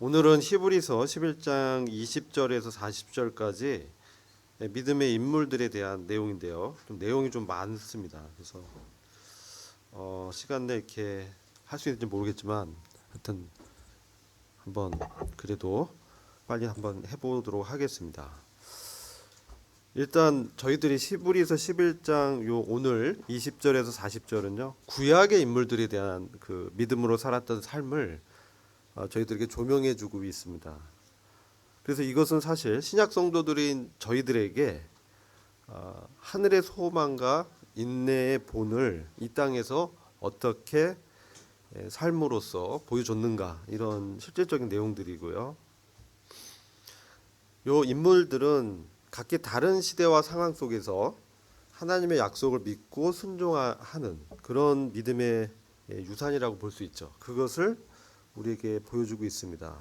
오늘은 히브리서 11장 20절에서 40절까지 믿음의 인물들에 대한 내용인데요. 좀 내용이 좀 많습니다. 그래서 시간 내에 이렇게 할 수 있는지 모르겠지만 하여튼 한번 그래도 빨리 한번 해보도록 하겠습니다. 일단 저희들이 히브리서 11장 요 오늘 20절에서 40절은요. 구약의 인물들에 대한 그 믿음으로 살았던 삶을 저희들에게 조명해 주고 있습니다. 그래서 이것은 사실 신약 성도들인 저희들에게 하늘의 소망과 인내의 본을 이 땅에서 어떻게 삶으로써 보여줬는가, 이런 실질적인 내용들이고요. 요 인물들은 각기 다른 시대와 상황 속에서 하나님의 약속을 믿고 순종하는 그런 믿음의 유산이라고 볼 수 있죠. 그것을 우리에게 보여주고 있습니다.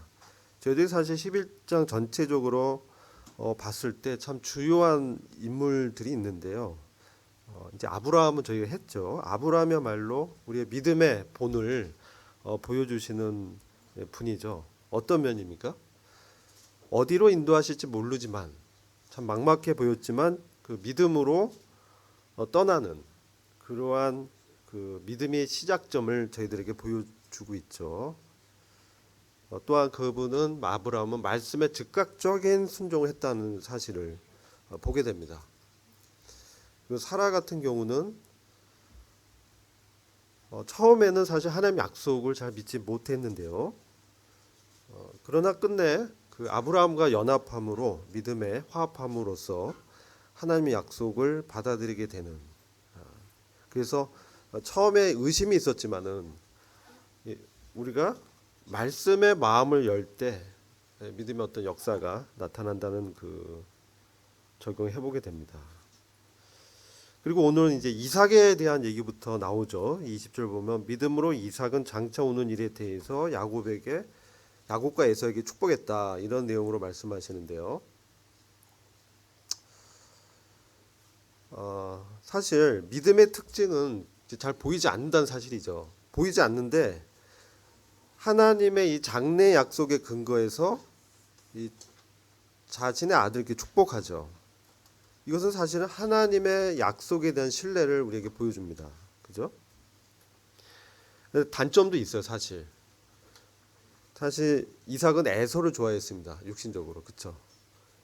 저희들이 사실 11장 전체적으로 봤을 때 참 주요한 인물들이 있는데요. 이제 아브라함은 저희가 했죠. 아브라함이야말로 우리의 믿음의 본을 보여주시는 분이죠. 어떤 면입니까? 어디로 인도하실지 모르지만 참 막막해 보였지만 그 믿음으로 떠나는 그러한 그 믿음의 시작점을 저희들에게 보여주고 있죠. 또한 그분은 아브라함은 말씀에 즉각적인 순종을 했다는 사실을 보게 됩니다. 그리고 사라 같은 경우는 처음에는 사실 하나님의 약속을 잘 믿지 못했는데요. 그러나 끝내 그 아브라함과 연합함으로 믿음에 화합함으로써 하나님의 약속을 받아들이게 되는. 그래서 처음에 의심이 있었지만은 우리가 말씀의 마음을 열 때 믿음의 어떤 역사가 나타난다는 그 적용해 보게 됩니다. 그리고 오늘 이제 이삭에 대한 얘기부터 나오죠. 20절 보면 믿음으로 이삭은 장차 오는 일에 대해서 야곱과 에서에게 축복했다, 이런 내용으로 말씀하시는데요. 사실 믿음의 특징은 잘 보이지 않는다는 사실이죠. 보이지 않는데 하나님의 이 장래 약속의 근거에서 이 자신의 아들에게 축복하죠. 이것은 사실은 하나님의 약속에 대한 신뢰를 우리에게 보여줍니다. 그죠? 단점도 있어요, 사실. 사실 이삭은 에서를 좋아했습니다. 육신적으로. 그렇죠?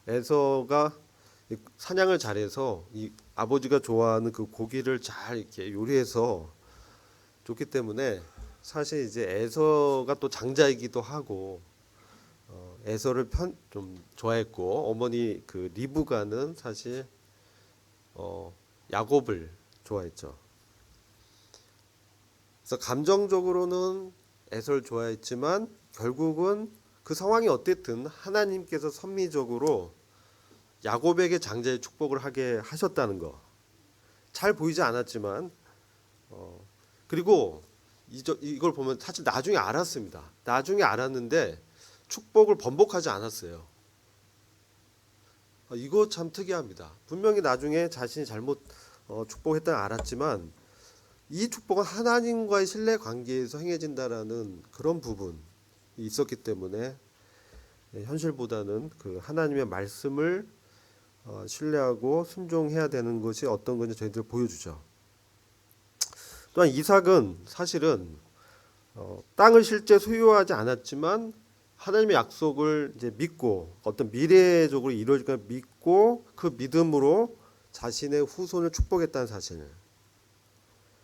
에서가 사냥을 잘해서 이 아버지가 좋아하는 그 고기를 잘 이렇게 요리해서 줬기 때문에 사실 이제 에서가 또 장자이기도 하고 에서를 좀 좋아했고, 어머니 그 리브가는 사실 야곱을 좋아했죠. 그래서 감정적으로는 에서를 좋아했지만 결국은 그 상황이 어땠든 하나님께서 섭리적으로 야곱에게 장자의 축복을 하게 하셨다는 거. 잘 보이지 않았지만 그리고 이걸 보면 사실 나중에 알았습니다. 나중에 알았는데 축복을 번복하지 않았어요. 이거 참 특이합니다. 분명히 나중에 자신이 잘못 축복했다는 알았지만 이 축복은 하나님과의 신뢰 관계에서 행해진다라는 그런 부분이 있었기 때문에 현실보다는 그 하나님의 말씀을 신뢰하고 순종해야 되는 것이 어떤 건지 저희들 보여주죠. 또한 이삭은 사실은 땅을 실제 소유하지 않았지만 하나님의 약속을 이제 믿고 어떤 미래적으로 이루어질 걸 믿고 그 믿음으로 자신의 후손을 축복했다는 사실.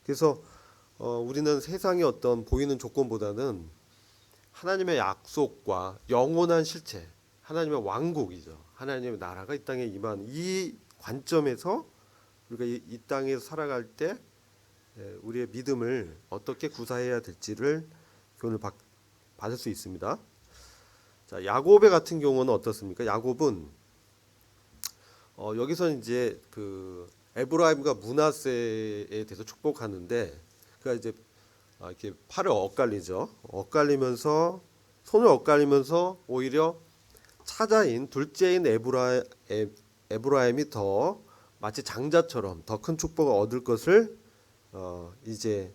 그래서 우리는 세상의 어떤 보이는 조건보다는 하나님의 약속과 영원한 실체, 하나님의 왕국이죠. 하나님의 나라가 이 땅에 임한 이 관점에서 우리가 이 땅에서 살아갈 때 우리의 믿음을 어떻게 구사해야 될지를 교훈을 받을 수 있습니다. 자, 야곱의 같은 경우는 어떻습니까? 야곱은 여기서 이제 그 에브라임과 므낫세에 대해서 축복하는데, 그가 이제 이렇게 팔을 엇갈리죠. 손을 엇갈리면서 오히려 차자인 둘째인 에브라임이 더 마치 장자처럼 더 큰 축복을 얻을 것을 이제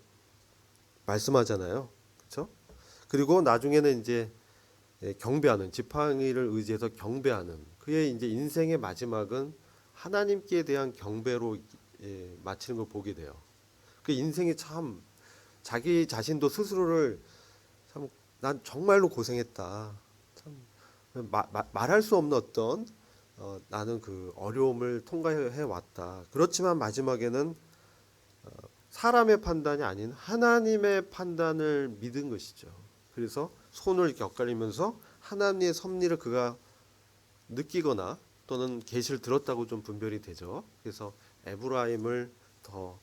말씀하잖아요. 그렇죠? 그리고 나중에는 이제 경배하는, 지팡이를 의지해서 경배하는, 그의 이제 인생의 마지막은 하나님께 대한 경배로 마치는 걸 보게 돼요. 그 인생이 참, 자기 자신도 스스로를 참, 난 정말로 고생했다. 참 말할 수 없는 어떤 나는 그 어려움을 통과해 왔다. 그렇지만 마지막에는 사람의 판단이 아닌 하나님의 판단을 믿은 것이죠. 그래서 손을 이렇게 엇갈리면서 하나님의 섭리를 그가 느끼거나 또는 계시를 들었다고 좀 분별이 되죠. 그래서 에브라임을 더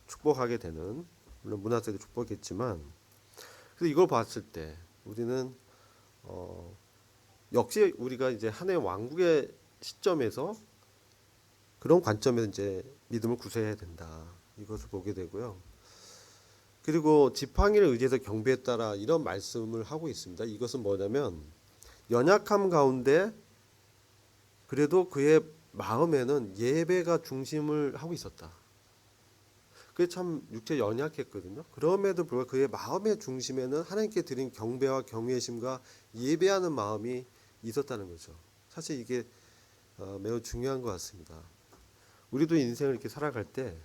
축복하게 되는, 물론 문하세도 축복했지만, 그래서 이걸 봤을 때 우리는 역시 우리가 이제 한 해 왕국의 시점에서 그런 관점에서 이제 믿음을 구사해야 된다. 이것을 보게 되고요. 그리고 지팡이를 의지해서 경배했다라 이런 말씀을 하고 있습니다. 이것은 뭐냐면 연약함 가운데 그래도 그의 마음에는 예배가 중심을 하고 있었다. 그게 참 육체 연약했거든요. 그럼에도 불구하고 그의 마음의 중심에는 하나님께 드린 경배와 경외심과 예배하는 마음이 있었다는 거죠. 사실 이게 매우 중요한 것 같습니다. 우리도 인생을 이렇게 살아갈 때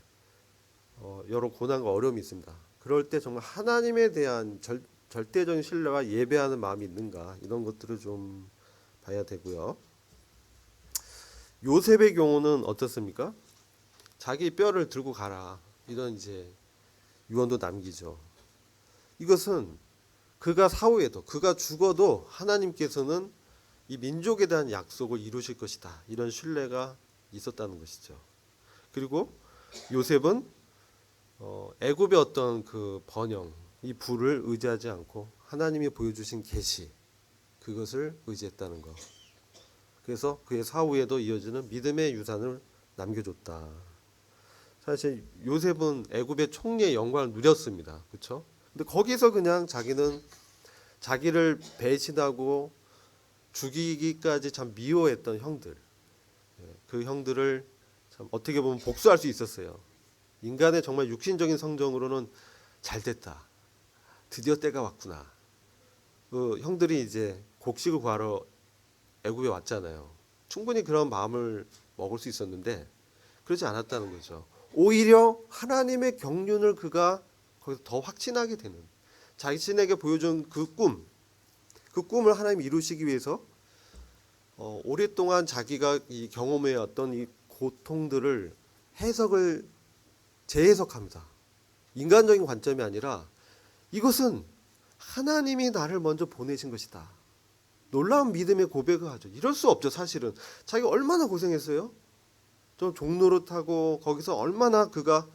여러 고난과 어려움이 있습니다. 그럴 때 정말 하나님에 대한 절대적인 신뢰와 예배하는 마음이 있는가, 이런 것들을 좀 봐야 되고요. 요셉의 경우는 어떻습니까? 자기 뼈를 들고 가라, 이런 이제 유언도 남기죠. 이것은 그가 사후에도, 그가 죽어도 하나님께서는 이 민족에 대한 약속을 이루실 것이다, 이런 신뢰가 있었다는 것이죠. 그리고 요셉은 애굽의 어떤 그 번영, 이 부를 의지하지 않고 하나님이 보여주신 계시, 그것을 의지했다는 것. 그래서 그의 사후에도 이어지는 믿음의 유산을 남겨줬다. 사실 요셉은 애굽의 총리의 영광을 누렸습니다. 그렇죠? 근데 거기서 그냥 자기는 자기를 배신하고 죽이기까지 참 미워했던 형들, 그 형들을 참 어떻게 보면 복수할 수 있었어요. 인간의 정말 육신적인 성정으로는 잘 됐다, 드디어 때가 왔구나. 그 형들이 이제 곡식을 구하러 애굽에 왔잖아요. 충분히 그런 마음을 먹을 수 있었는데 그렇지 않았다는 거죠. 오히려 하나님의 경륜을 그가 거기서 더 확신하게 되는, 자신에게 보여준 그 꿈을 하나님이 이루시기 위해서 오랫동안 자기가 이 경험해왔던 이 고통들을 재해석합니다. 인간적인 관점이 아니라 이것은 하나님이 나를 먼저 보내신 것이다. 놀라운 믿음의 고백을 하죠. 이럴 수 없죠. 사실은 자기가 얼마나 고생했어요. 좀 종노릇하고 거기서 얼마나 그가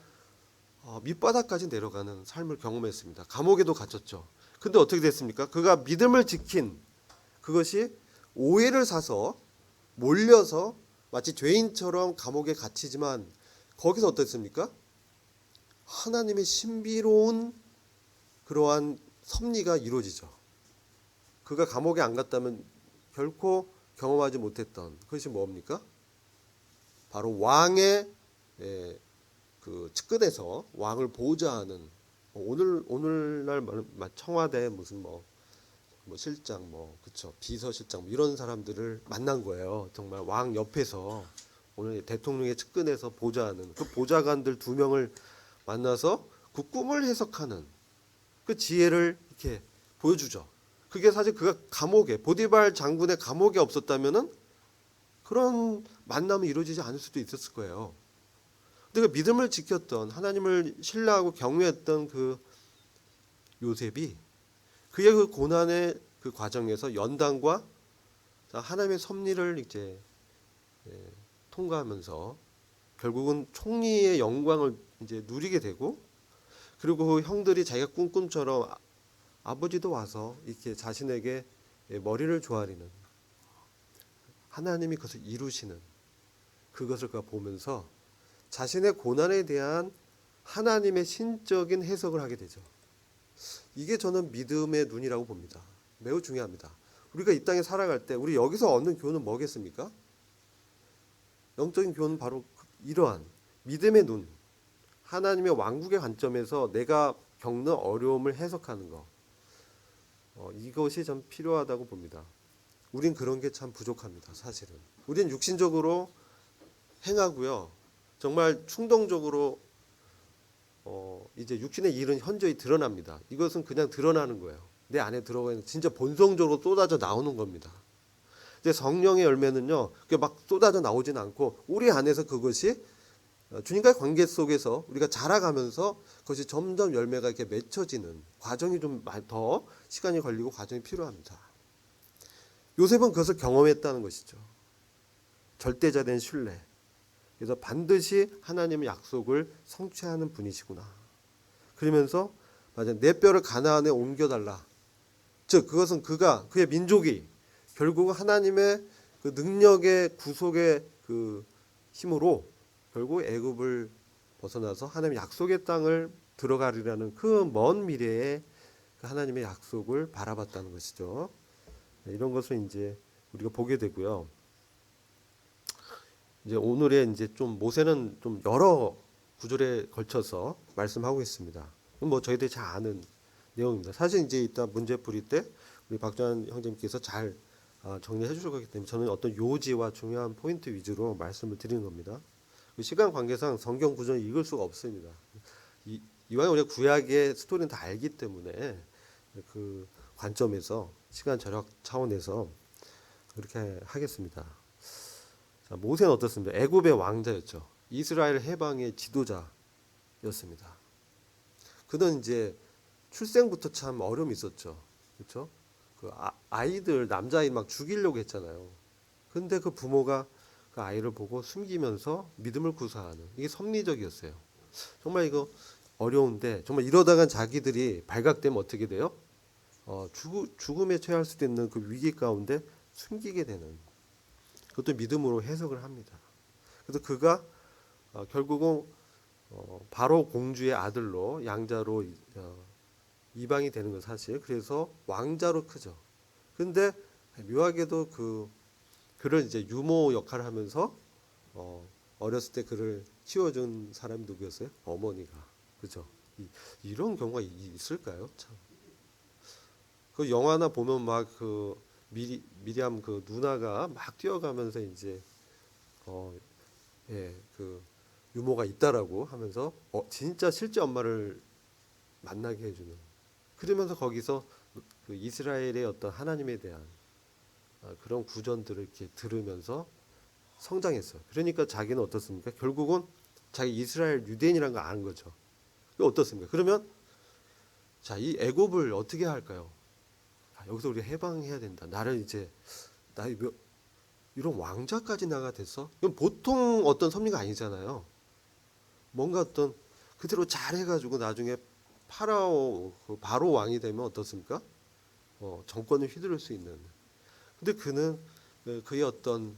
밑바닥까지 내려가는 삶을 경험했습니다. 감옥에도 갇혔죠. 근데 어떻게 됐습니까? 그가 믿음을 지킨 그것이 오해를 사서 몰려서 마치 죄인처럼 감옥에 갇히지만 거기서 어땠습니까? 하나님의 신비로운 그러한 섭리가 이루어지죠. 그가 감옥에 안 갔다면 결코 경험하지 못했던 그것이 뭡니까? 바로 왕의 그 측근에서 왕을 보좌하는, 오늘날 청와대 무슨 뭐 실장 그쵸, 비서실장 이런 사람들을 만난 거예요. 정말 왕 옆에서 오늘 대통령의 측근에서 보좌하는 그 보좌관들 2명을 만나서 그 꿈을 해석하는 그 지혜를 이렇게 보여주죠. 그게 사실 그가 보디발 장군의 감옥에 없었다면은 그런 만남이 이루어지지 않을 수도 있었을 거예요. 근데 그 믿음을 지켰던, 하나님을 신뢰하고 경외했던 그 요셉이 그의 그 고난의 그 과정에서 연단과 하나님의 섭리를 이제 통과하면서 결국은 총리의 영광을 이제 누리게 되고, 그리고 그 형들이 자기가 꾼 꿈처럼 아버지도 와서 이렇게 자신에게 머리를 조아리는, 하나님이 그것을 이루시는 그것을 그가 보면서 자신의 고난에 대한 하나님의 신적인 해석을 하게 되죠. 이게 저는 믿음의 눈이라고 봅니다. 매우 중요합니다. 우리가 이 땅에 살아갈 때 우리 여기서 얻는 교훈은 뭐겠습니까? 영적인 교훈은 바로 이러한 믿음의 눈, 하나님의 왕국의 관점에서 내가 겪는 어려움을 해석하는 것. 이것이 좀 필요하다고 봅니다. 우린 그런 게 참 부족합니다. 사실은 우린 육신적으로 행하고요. 정말 충동적으로 이제 육신의 일은 현저히 드러납니다. 이것은 그냥 드러나는 거예요. 내 안에 들어가 있는 진짜 본성적으로 쏟아져 나오는 겁니다. 이제 성령의 열매는요, 그게 막 쏟아져 나오진 않고 우리 안에서 그것이 주님과의 관계 속에서 우리가 자라가면서 그것이 점점 열매가 이렇게 맺혀지는 과정이 좀 더 시간이 걸리고 과정이 필요합니다. 요셉은 그것을 경험했다는 것이죠. 절대자된 신뢰. 그래서 반드시 하나님의 약속을 성취하는 분이시구나. 그러면서 맞아, 내 뼈를 가나안에 옮겨달라. 즉 그것은 그의 민족이 결국 하나님의 그 능력의 구속의 그 힘으로 결국 애굽을 벗어나서 하나님의 약속의 땅을 들어가리라는 그 먼 미래의 그 하나님의 약속을 바라봤다는 것이죠. 이런 것을 이제 우리가 보게 되고요. 이제 오늘의 이제 좀 모세는 좀 여러 구절에 걸쳐서 말씀하고 있습니다. 뭐 저희들이 잘 아는 내용입니다. 사실 이제 이따 문제 풀이 때 우리 박주환 형제님께서 잘 정리해 주실 거기 때문에 저는 어떤 요지와 중요한 포인트 위주로 말씀을 드리는 겁니다. 시간 관계상 성경 구절을 읽을 수가 없습니다. 이왕 우리가 구약의 스토리는 다 알기 때문에 그 관점에서 시간 절약 차원에서 그렇게 하겠습니다. 자, 모세는 어떻습니까? 애굽의 왕자였죠. 이스라엘 해방의 지도자였습니다. 그는 이제 출생부터 참 어려움이 있었죠. 그렇죠? 그 아이들 남자아이 막 죽이려고 했잖아요. 근데 그 부모가 그 아이를 보고 숨기면서 믿음을 구사하는 이게 섭리적이었어요. 정말 이거 어려운데 정말 이러다간 자기들이 발각되면 어떻게 돼요? 죽음에 처할 수도 있는 그 위기 가운데 숨기게 되는 그것도 믿음으로 해석을 합니다. 그래서 그가 결국은 바로 공주의 아들로 양자로 이방이 되는 건 사실. 그래서 왕자로 크죠. 근데 묘하게도 그를 이제 유모 역할을 하면서 어렸을 때 그를 키워준 사람이 누구였어요? 어머니가. 그죠? 이런 경우가 있을까요? 참. 그 영화나 보면 막 그 미리암 그 누나가 막 뛰어가면서 이제 그 유모가 있다라고 하면서 진짜 실제 엄마를 만나게 해주는. 그러면서 거기서 그 이스라엘의 어떤 하나님에 대한 그런 구전들을 이렇게 들으면서 성장했어요. 그러니까 자기는 어떻습니까? 결국은 자기 이스라엘 유대인이라는 걸 아는 거죠. 어떻습니까? 그러면 자, 이 애굽을 어떻게 할까요? 여기서 우리 해방해야 된다. 나를 이제 이런 왕자까지 나가 됐어? 이건 보통 어떤 섭리가 아니잖아요. 뭔가 어떤 그대로 잘해가지고 나중에 바로 왕이 되면 어떻습니까? 정권을 휘두를 수 있는. 근데 그는 그의 어떤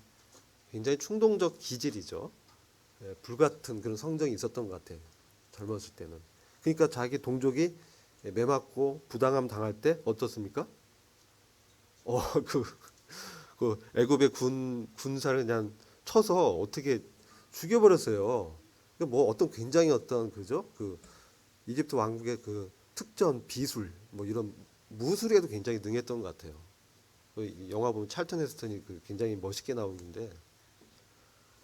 굉장히 충동적 기질이죠. 불같은 그런 성정이 있었던 것 같아요. 젊었을 때는. 그러니까 자기 동족이 매맞고 부당함 당할 때 어떻습니까? 그 애굽의 군사를 그냥 쳐서 어떻게 죽여버렸어요. 뭐 어떤 굉장히 어떤 그죠? 그 이집트 왕국의 그 특전 비술 뭐 이런 무술에도 굉장히 능했던 것 같아요. 영화 보면 찰턴 헤스턴이 굉장히 멋있게 나오는데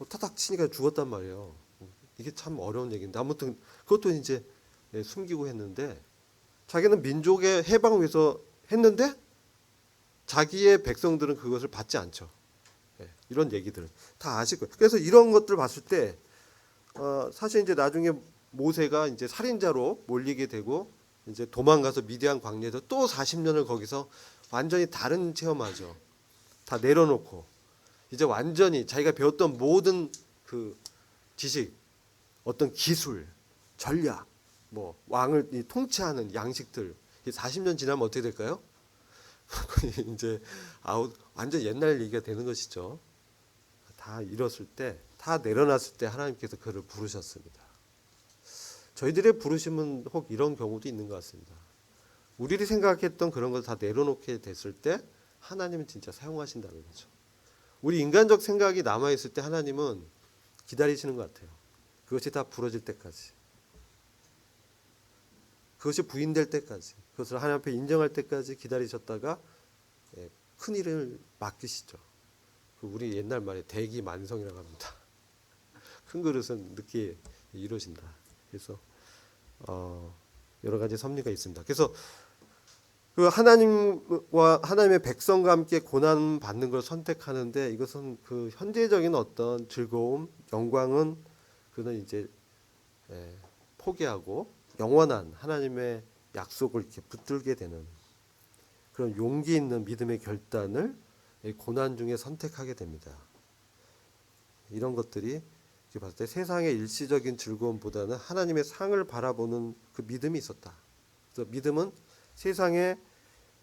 타닥 치니까 죽었단 말이에요. 이게 참 어려운 얘기인데 아무튼 그것도 이제 숨기고 했는데 자기는 민족의 해방을 위해서 했는데 자기의 백성들은 그것을 받지 않죠. 이런 얘기들을 다 아실 거예요. 그래서 이런 것들을 봤을 때 사실 이제 나중에 모세가 이제 살인자로 몰리게 되고 이제 도망가서 미디안 광야에서 또 40년을 거기서 완전히 다른 체험하죠. 다 내려놓고 이제 완전히 자기가 배웠던 모든 그 지식, 어떤 기술, 전략, 뭐 왕을 통치하는 양식들 40년 지나면 어떻게 될까요? 이제 완전 옛날 얘기가 되는 것이죠. 다 잃었을 때, 다 내려놨을 때 하나님께서 그를 부르셨습니다. 저희들의 부르심은 혹 이런 경우도 있는 것 같습니다. 우리들이 생각했던 그런 걸 다 내려놓게 됐을 때 하나님은 진짜 사용하신다는 거죠. 우리 인간적 생각이 남아있을 때 하나님은 기다리시는 것 같아요. 그것이 다 부러질 때까지. 그것이 부인될 때까지, 그것을 하나님 앞에 인정할 때까지 기다리셨다가 큰 일을 맡기시죠. 우리 옛날 말에 대기만성이라고 합니다. 큰 그릇은 늦게 이루어진다. 그래서 여러 가지 섭리가 있습니다. 그래서 그 하나님과 하나님의 백성과 함께 고난 받는 걸 선택하는데, 이것은 그 현재적인 어떤 즐거움, 영광은 그는 이제 포기하고 영원한 하나님의 약속을 이렇게 붙들게 되는 그런 용기 있는 믿음의 결단을 고난 중에 선택하게 됩니다. 이런 것들이 봤을 때 세상의 일시적인 즐거움보다는 하나님의 상을 바라보는 그 믿음이 있었다. 그래서 믿음은 세상의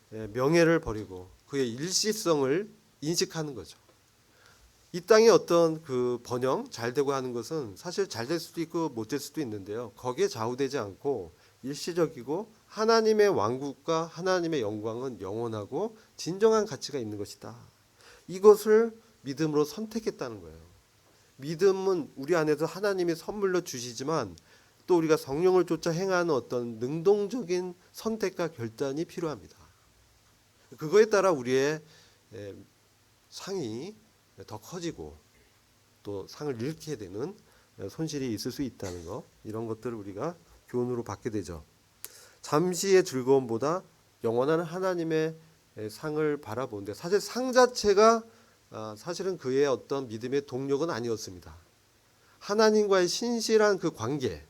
명예를 버리고 그의 일시성을 인식하는 거죠. 이 땅의 어떤 그 번영, 잘 되고 하는 것은 사실 잘 될 수도 있고 못 될 수도 있는데요. 거기에 좌우되지 않고 일시적이고 하나님의 왕국과 하나님의 영광은 영원하고 진정한 가치가 있는 것이다. 이것을 믿음으로 선택했다는 거예요. 믿음은 우리 안에서 하나님이 선물로 주시지만 또 우리가 성령을 쫓아 행하는 어떤 능동적인 선택과 결단이 필요합니다. 그거에 따라 우리의 상이 더 커지고 또 상을 잃게 되는 손실이 있을 수 있다는 것, 이런 것들을 우리가 교훈으로 받게 되죠. 잠시의 즐거움보다 영원한 하나님의 상을 바라보는데, 사실 상 자체가 사실은 그의 어떤 믿음의 동력은 아니었습니다. 하나님과의 신실한 그 관계,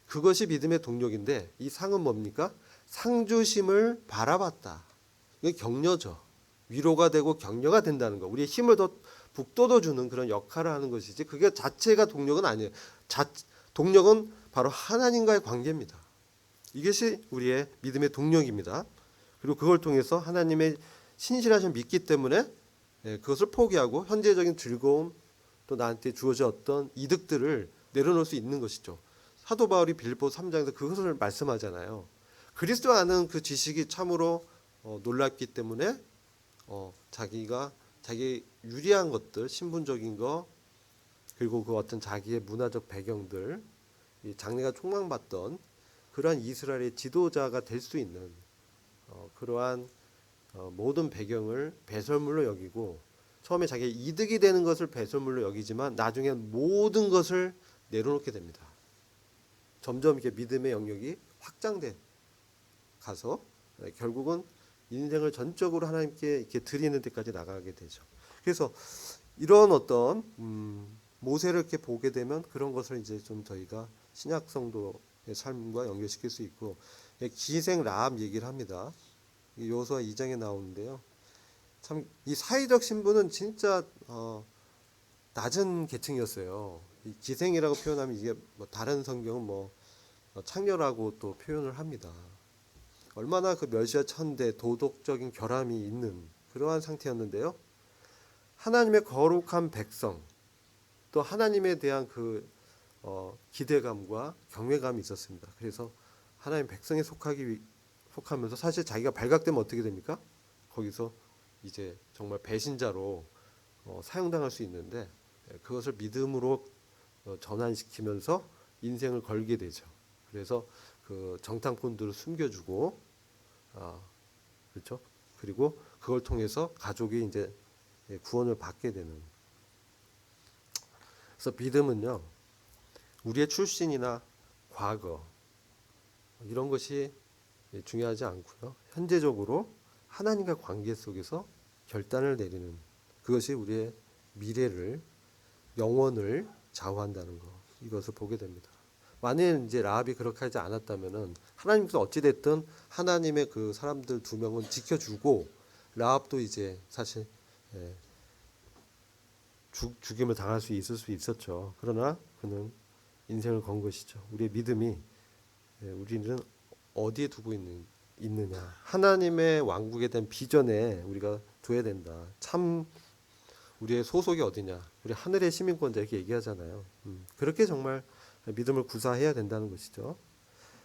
그것이 믿음의 동력인데, 이 상은 뭡니까? 상주심을 바라봤다. 이게 격려죠. 위로가 되고 격려가 된다는 거. 우리의 힘을 더 북돋워주는 그런 역할을 하는 것이지, 그게 자체가 동력은 아니에요. 동력은 바로 하나님과의 관계입니다. 이것이 우리의 믿음의 동력입니다. 그리고 그걸 통해서 하나님의 신실하심을 믿기 때문에 그것을 포기하고 현재적인 즐거움, 또 나한테 주어진 어떤 이득들을 내려놓을 수 있는 것이죠. 사도 바울이 빌립보 3장에서 그것을 말씀하잖아요. 그리스도 아는 그 지식이 참으로 놀랍기 때문에 자기가 자기 유리한 것들, 신분적인 거, 그리고 그 어떤 자기의 문화적 배경들, 이 장래가 촉망받던 그러한 이스라엘의 지도자가 될 수 있는 그러한 모든 배경을 배설물로 여기고, 처음에 자기의 이득이 되는 것을 배설물로 여기지만 나중에 모든 것을 내려놓게 됩니다. 점점 이렇게 믿음의 영역이 확장돼 가서 결국은 인생을 전적으로 하나님께 이렇게 드리는 데까지 나가게 되죠. 그래서 이런 어떤 모세를 이렇게 보게 되면 그런 것을 이제 좀 저희가 신약 성도의 삶과 연결시킬 수 있고, 기생 라합 얘기를 합니다. 여호수아 2장에 나오는데요. 참 이 사회적 신분은 진짜 낮은 계층이었어요. 이 기생이라고 표현하면 이게 뭐 다른 성경은 뭐 창녀라고 또 표현을 합니다. 얼마나 그 멸시와 천대, 도덕적인 결함이 있는 그러한 상태였는데요. 하나님의 거룩한 백성, 또 하나님에 대한 그 기대감과 경외감이 있었습니다. 그래서 하나님 백성에 속하면서 사실 자기가 발각되면 어떻게 됩니까? 거기서 이제 정말 배신자로 사용당할 수 있는데, 그것을 믿음으로 전환시키면서 인생을 걸게 되죠. 그래서 그 정탐꾼들을 숨겨주고, 그렇죠? 그리고 그걸 통해서 가족이 이제 구원을 받게 되는. 그래서 믿음은요, 우리의 출신이나 과거 이런 것이 중요하지 않고요, 현재적으로 하나님과 관계 속에서 결단을 내리는, 그것이 우리의 미래를, 영원을 좌우한다는 것, 이것을 보게 됩니다. 만일 이제 라합이 그렇게 하지 않았다면은 하나님께서 어찌 됐든 하나님의 그 사람들 2명은 지켜주고, 라합도 이제 사실 죽임을 당할 수 있을 수 있었죠. 그러나 그는 인생을 건 것이죠. 우리의 믿음이 우리는 어디에 두고 있느냐, 하나님의 왕국에 대한 비전에 우리가 둬야 된다. 참 우리의 소속이 어디냐, 우리 하늘의 시민권자 이렇게 얘기하잖아요. 그렇게 정말 믿음을 구사해야 된다는 것이죠.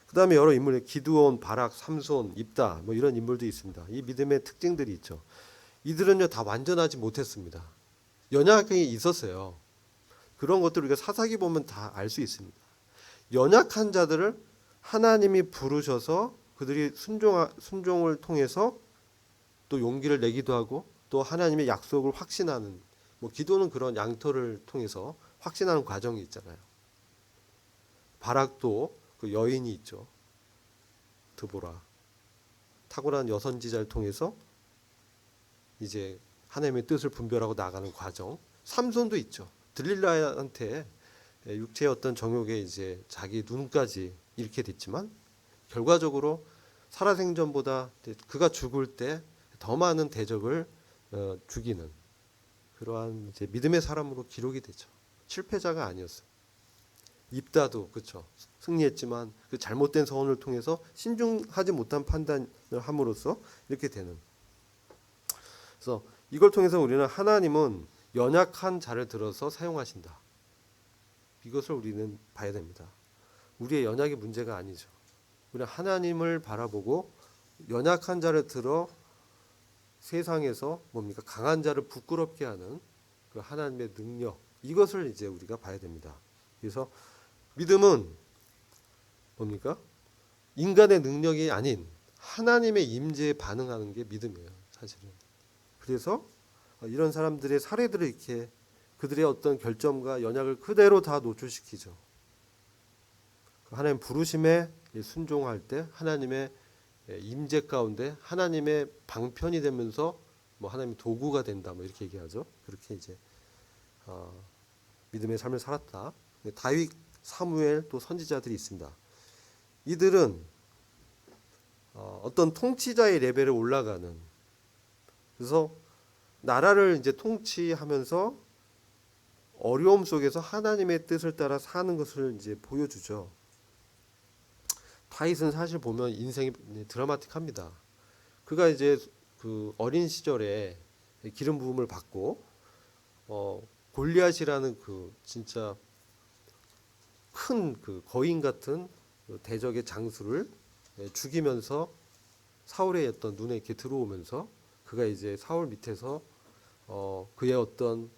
그 다음에 여러 인물, 기드온, 바락, 삼손, 입다, 뭐 이런 인물도 있습니다. 이 믿음의 특징들이 있죠. 이들은요 다 완전하지 못했습니다. 연약함이 있었어요. 그런 것들 우리가 사사기 보면 다 알 수 있습니다. 연약한 자들을 하나님이 부르셔서 그들이 순종을 통해서 또 용기를 내기도 하고 또 하나님의 약속을 확신하는, 뭐 기도는 그런 양털을 통해서 확신하는 과정이 있잖아요. 바락도 그 여인이 있죠. 드보라. 탁월한 여선지자를 통해서 이제 하나님의 뜻을 분별하고 나가는 과정. 삼손도 있죠. 들릴라한테 육체의 어떤 정욕에 이제 자기 눈까지 잃게 됐지만 결과적으로 살아생전보다 그가 죽을 때 더 많은 대적을 죽이는 그러한 이제 믿음의 사람으로 기록이 되죠. 실패자가 아니었어요. 입다도 그렇죠. 승리했지만 그 잘못된 서원을 통해서 신중하지 못한 판단을 함으로써 이렇게 되는. 그래서 이걸 통해서 우리는 하나님은 연약한 자를 들어서 사용하신다. 이것을 우리는 봐야 됩니다. 우리의 연약이 문제가 아니죠. 우리는 하나님을 바라보고 연약한 자를 들어 세상에서 뭡니까? 강한 자를 부끄럽게 하는 그 하나님의 능력, 이것을 이제 우리가 봐야 됩니다. 그래서 믿음은 뭡니까? 인간의 능력이 아닌 하나님의 임재에 반응하는 게 믿음이에요, 사실은. 그래서 이런 사람들의 사례들을 이렇게 그들의 어떤 결점과 연약을 그대로 다 노출시키죠. 하나님 부르심에 순종할 때 하나님의 임재 가운데 하나님의 방편이 되면서 뭐 하나님의 도구가 된다, 뭐 이렇게 얘기하죠. 그렇게 이제 믿음의 삶을 살았다. 다윗, 사무엘 또 선지자들이 있습니다. 이들은 어떤 통치자의 레벨에 올라가는, 그래서 나라를 이제 통치하면서 어려움 속에서 하나님의 뜻을 따라 사는 것을 이제 보여주죠. 다윗은 사실 보면 인생이 드라마틱합니다. 그가 이제 그 어린 시절에 기름 부음을 받고 골리앗이라는 그 진짜 큰 그 거인 같은 대적의 장수를 죽이면서 사울의 어떤 눈에 이렇게 들어오면서 그가 이제 사울 밑에서 그의 어떤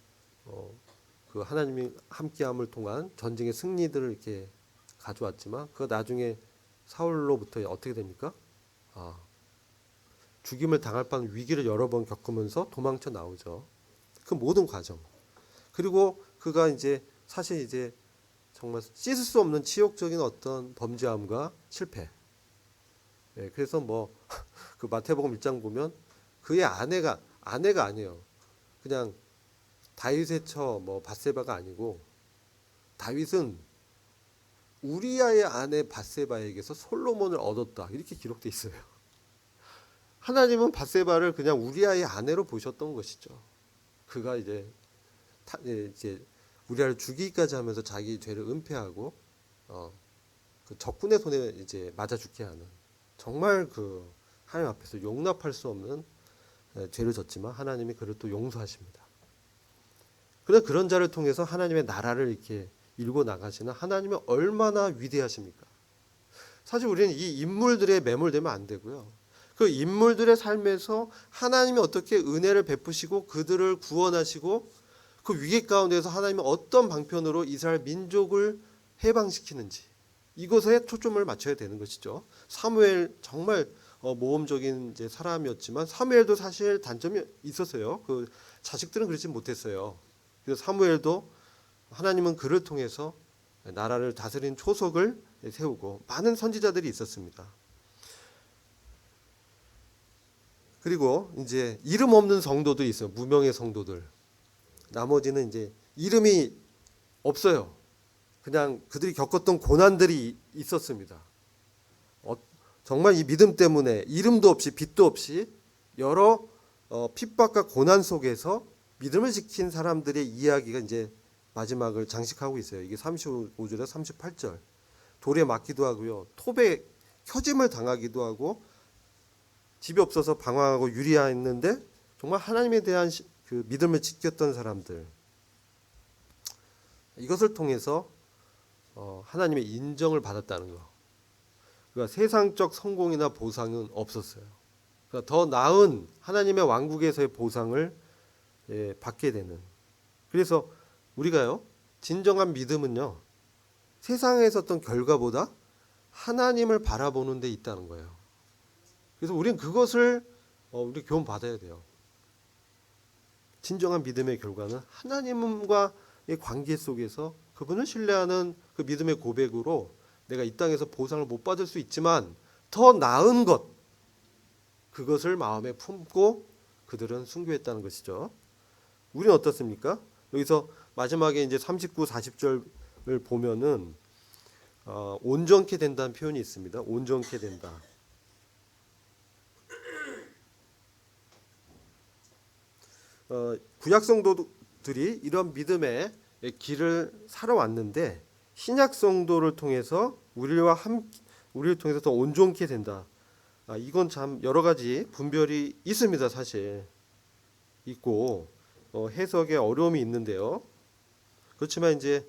그 하나님이 함께함을 통한 전쟁의 승리들을 이렇게 가져왔지만 그가 나중에 사울로부터 어떻게 됩니까? 죽임을 당할 뻔한 위기를 여러 번 겪으면서 도망쳐 나오죠. 그 모든 과정. 그리고 그가 이제 사실 이제 정말 씻을 수 없는 치욕적인 어떤 범죄함과 실패. 그래서 뭐 그 마태복음 1장 보면 그의 아내가 아니에요. 그냥 다윗의 처 뭐 밧세바가 아니고 다윗은 우리아의 아내 밧세바에게서 솔로몬을 얻었다, 이렇게 기록돼 있어요. 하나님은 밧세바를 그냥 우리아의 아내로 보셨던 것이죠. 그가 이제 우리아를 죽이기까지 하면서 자기 죄를 은폐하고 그 적군의 손에 이제 맞아 죽게 하는, 정말 그 하나님 앞에서 용납할 수 없는 죄를 졌지만 하나님이 그를 또 용서하십니다. 그런데 그런 자를 통해서 하나님의 나라를 이렇게 일궈 나가시는 하나님이 얼마나 위대하십니까? 사실 우리는 이 인물들에 매몰되면 안 되고요. 그 인물들의 삶에서 하나님이 어떻게 은혜를 베푸시고 그들을 구원하시고 그 위기 가운데서 하나님이 어떤 방편으로 이스라엘 민족을 해방시키는지, 이것에 초점을 맞춰야 되는 것이죠. 사무엘 정말 모험적인 이제 사람이었지만 사무엘도 사실 단점이 있었어요. 그 자식들은 그렇지 못했어요. 그래서 사무엘도 하나님은 그를 통해서 나라를 다스린 초석을 세우고 많은 선지자들이 있었습니다. 그리고 이제 이름 없는 성도들이 있어요. 무명의 성도들. 나머지는 이제 이름이 없어요. 그냥 그들이 겪었던 고난들이 있었습니다. 정말 이 믿음 때문에 이름도 없이 빛도 없이 여러 핍박과 고난 속에서 믿음을 지킨 사람들의 이야기가 이제 마지막을 장식하고 있어요. 이게 35절에 38절. 돌에 맞기도 하고요. 톱에 켜짐을 당하기도 하고 집이 없어서 방황하고 유리했는데 정말 하나님에 대한 그 믿음을 지켰던 사람들. 이것을 통해서 하나님의 인정을 받았다는 거. 그러니까 세상적 성공이나 보상은 없었어요. 그러니까 더 나은 하나님의 왕국에서의 보상을 받게 되는. 그래서 우리가요, 진정한 믿음은요, 세상에서 어떤 결과보다 하나님을 바라보는 데 있다는 거예요. 그래서 우리는 그것을 우리 교훈 받아야 돼요. 진정한 믿음의 결과는 하나님과의 관계 속에서 그분을 신뢰하는 그 믿음의 고백으로 내가 이 땅에서 보상을 못 받을 수 있지만 더 나은 것, 그것을 마음에 품고 그들은 순교했다는 것이죠. 우리는 어떻습니까? 여기서 마지막에 이제 39, 40절을 보면은 온전케 된다는 표현이 있습니다. 온전케 된다. 구약 성도들이 이런 믿음의 길을 살아왔는데 신약 성도를 통해서 우리를 통해서 더 온전케 된다. 이건 참 여러 가지 분별이 있습니다. 사실 있고 해석에 어려움이 있는데요. 그렇지만 이제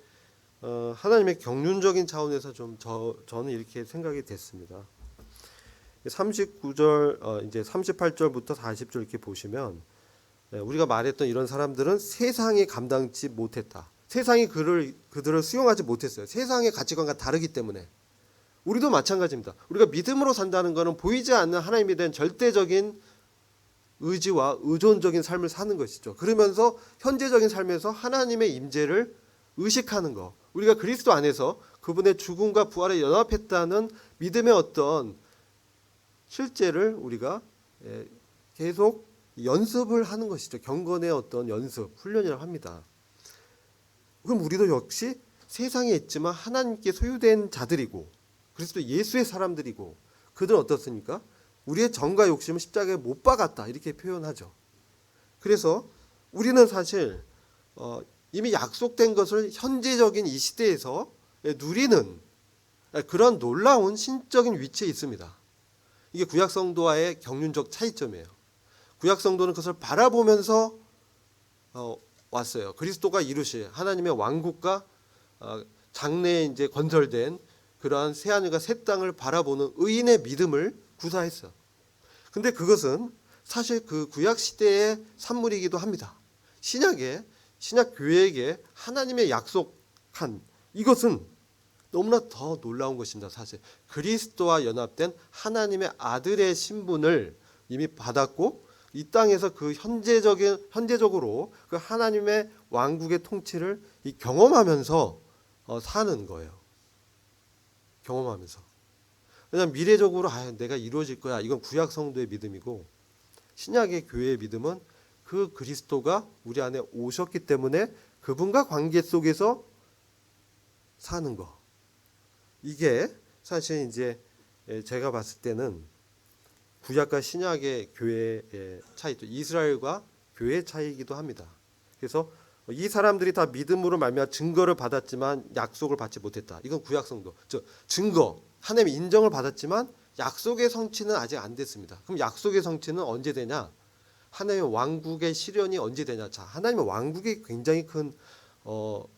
하나님의 경륜적인 차원에서 좀 저는 이렇게 생각이 됐습니다. 39절 이제 38절부터 40절 이렇게 보시면 우리가 말했던 이런 사람들은 세상이 감당치 못했다. 세상이 그들을 수용하지 못했어요. 세상의 가치관과 다르기 때문에. 우리도 마찬가지입니다. 우리가 믿음으로 산다는 것은 보이지 않는 하나님에 대한 절대적인 의지와 의존적인 삶을 사는 것이죠. 그러면서 현재적인 삶에서 하나님의 임재를 의식하는 것. 우리가 그리스도 안에서 그분의 죽음과 부활에 연합했다는 믿음의 어떤 실제를 우리가 계속 연습을 하는 것이죠. 경건의 어떤 연습, 훈련이라고 합니다. 그럼 우리도 역시 세상에 있지만 하나님께 소유된 자들이고 그리스도 예수의 사람들이고 그들은 어떻습니까? 우리의 정과 욕심을 십자가에 못 박았다 이렇게 표현하죠. 그래서 우리는 사실 이미 약속된 것을 현재적인 이 시대에서 누리는 그런 놀라운 신적인 위치에 있습니다. 이게 구약 성도와의 경륜적 차이점이에요. 구약 성도는 그것을 바라보면서 왔어요. 그리스도가 이루실 하나님의 왕국과 장래에 이제 건설된 그러한 새 하늘과 새 땅을 바라보는 의인의 믿음을 구사했어요. 근데 그것은 사실 그 구약 시대의 산물이기도 합니다. 신약 교회에게 하나님의 약속한 이것은 너무나 더 놀라운 것입니다. 사실 그리스도와 연합된 하나님의 아들의 신분을 이미 받았고 이 땅에서 그 현재적으로 그 하나님의 왕국의 통치를 경험하면서 사는 거예요. 경험하면서. 왜냐하면 미래적으로 내가 이루어질 거야. 이건 구약 성도의 믿음이고 신약의 교회의 믿음은 그 그리스도가 우리 안에 오셨기 때문에 그분과 관계 속에서 사는 거. 이게 사실 이제 제가 봤을 때는 구약과 신약의 교회의 차이, 또 이스라엘과 교회의 차이이기도 합니다. 그래서 이 사람들이 다 믿음으로 말미암아 증거를 받았지만 약속을 받지 못했다. 이건 구약 성도. 증거, 하나님의 인정을 받았지만 약속의 성취는 아직 안 됐습니다. 그럼 약속의 성취는 언제 되냐? 하나님의 왕국의 실현이 언제 되냐? 자, 하나님의 왕국이 굉장히 큰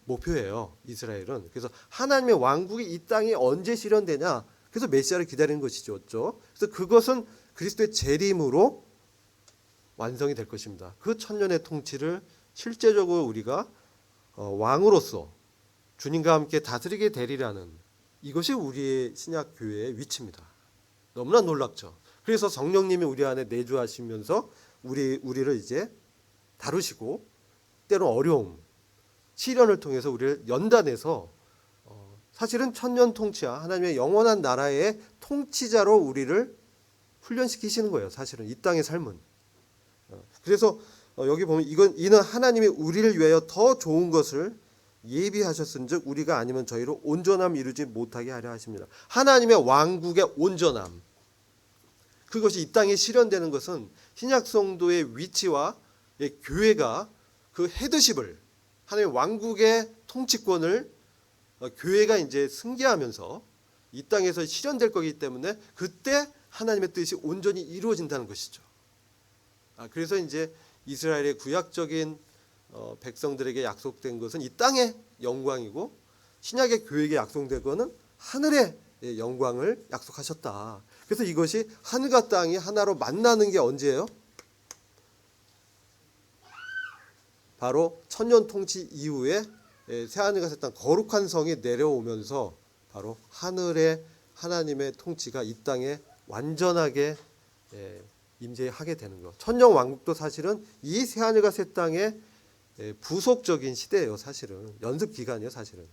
목표예요. 이스라엘은. 그래서 하나님의 왕국이 이 땅에 언제 실현되냐? 그래서 메시아를 기다리는 것이죠. 그래서 그것은 그리스도의 재림으로 완성이 될 것입니다. 그 천년의 통치를 실제적으로 우리가 왕으로서 주님과 함께 다스리게 되리라는 이것이 우리의 신약 교회의 위치입니다. 너무나 놀랍죠. 그래서 성령님이 우리 안에 내주하시면서 우리를 이제 다루시고 때로 어려움, 시련을 통해서 우리를 연단해서 사실은 천년 통치와 하나님의 영원한 나라의 통치자로 우리를 훈련시키시는 거예요. 사실은 이 땅의 삶은. 그래서 여기 보면 이는 하나님이 우리를 위하여 더 좋은 것을 예비하셨은즉 우리가 아니면 저희로 온전함 이루지 못하게 하려 하십니다. 하나님의 왕국의 온전함. 그것이 이 땅에 실현되는 것은 신약 성도의 위치와 교회가 그 헤드십을 하나님의 왕국의 통치권을 교회가 이제 승계하면서 이 땅에서 실현될 거기 때문에 그때 하나님의 뜻이 온전히 이루어진다는 것이죠. 그래서 이제 이스라엘의 구약적인 백성들에게 약속된 것은 이 땅의 영광이고 신약의 교회에게 약속된 것은 하늘의 영광을 약속하셨다. 그래서 이것이 하늘과 땅이 하나로 만나는 게 언제예요? 바로 천년 통치 이후에 새하늘과 새 땅 거룩한 성이 내려오면서 바로 하늘의 하나님의 통치가 이 땅에 완전하게 임재하게 되는 것. 천년 왕국도 사실은 이 새하늘과 새 땅의 부속적인 시대예요. 사실은 연습 기간이에요. 사실은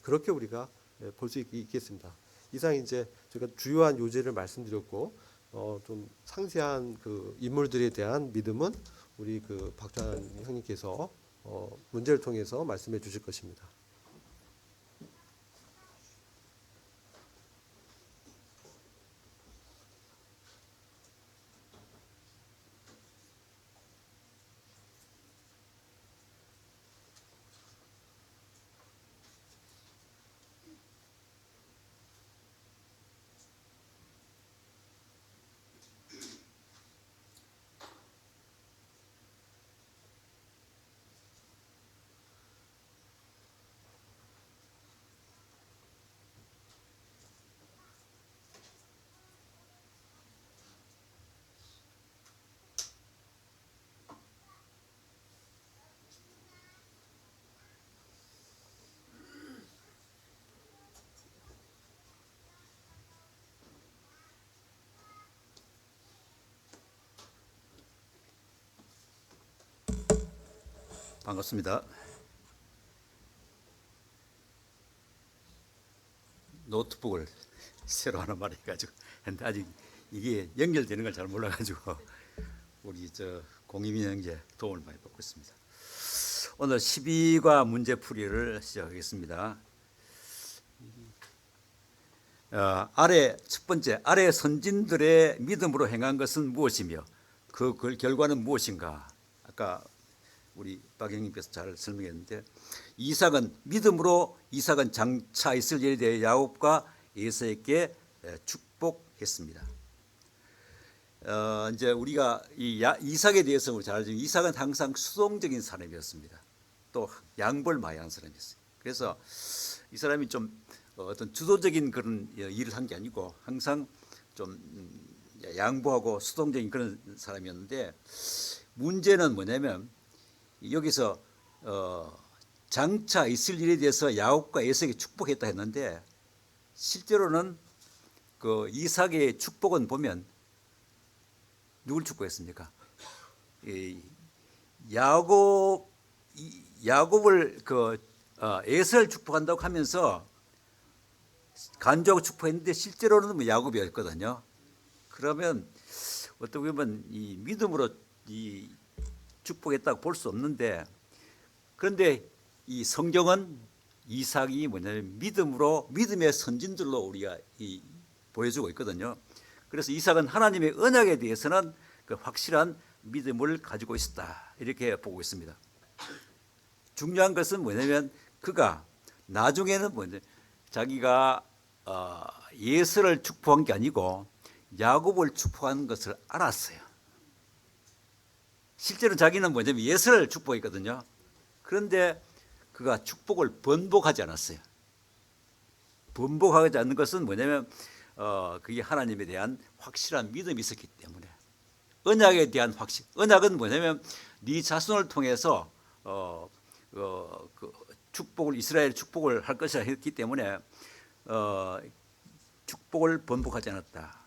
그렇게 우리가 볼 수 있겠습니다. 이상 이제 제가 주요한 요지를 말씀드렸고 좀 상세한 그 인물들에 대한 믿음은 우리 그 박찬 형님께서 문제를 통해서 말씀해 주실 것입니다. 반갑습니다. 노트북을 새로 하나 말해가지고 근데 아직 이게 연결되는 걸 잘 몰라가지고 우리 공희민 형제 도움을 많이 받고 있습니다. 오늘 12과 문제풀이를 시작하겠습니다. 아래 첫 번째, 아래 선진들의 믿음으로 행한 것은 무엇이며 그 결과는 무엇인가? 아까 우리 박 형님께서 잘 설명했는데 믿음으로 이삭은 장차 있을 일에 대해 야곱과 에서에게 축복했습니다. 이제 우리가 이삭에 대해서 잘 알죠. 이삭은 항상 수동적인 사람이었습니다. 또 양보를 많이 하는 사람이었어요. 그래서 이 사람이 좀 어떤 주도적인 그런 일을 한 게 아니고 항상 좀 양보하고 수동적인 그런 사람이었는데 문제는 뭐냐면 여기서 장차 있을 일에 대해서 야곱과 에서에게 축복했다 했는데 실제로는 그 이삭의 축복은 보면 누굴 축복했습니까? 야곱을 에서를 축복한다고 하면서 간주하고 축복했는데 실제로는 뭐 야곱이었거든요. 그러면 어떻게 보면 이 믿음으로 이 축복했다고 볼 수 없는데 그런데 이 성경은 이삭이 뭐냐면 믿음의 선진들로 우리가 보여주고 있거든요. 그래서 이삭은 하나님의 언약에 대해서는 그 확실한 믿음을 가지고 있었다 이렇게 보고 있습니다. 중요한 것은 뭐냐면 그가 나중에는 자기가 예서를 축복한 게 아니고 야곱을 축복한 것을 알았어요. 실제로 자기는 뭐냐면 예서를 축복했거든요. 그런데 그가 축복을 번복하지 않았어요. 번복하지 않는 것은 뭐냐면 그게 하나님에 대한 확실한 믿음이 있었기 때문에 언약에 대한 확신. 언약은 뭐냐면 네 자손을 통해서 축복을 이스라엘 축복을 할 것이라 했기 때문에 축복을 번복하지 않았다.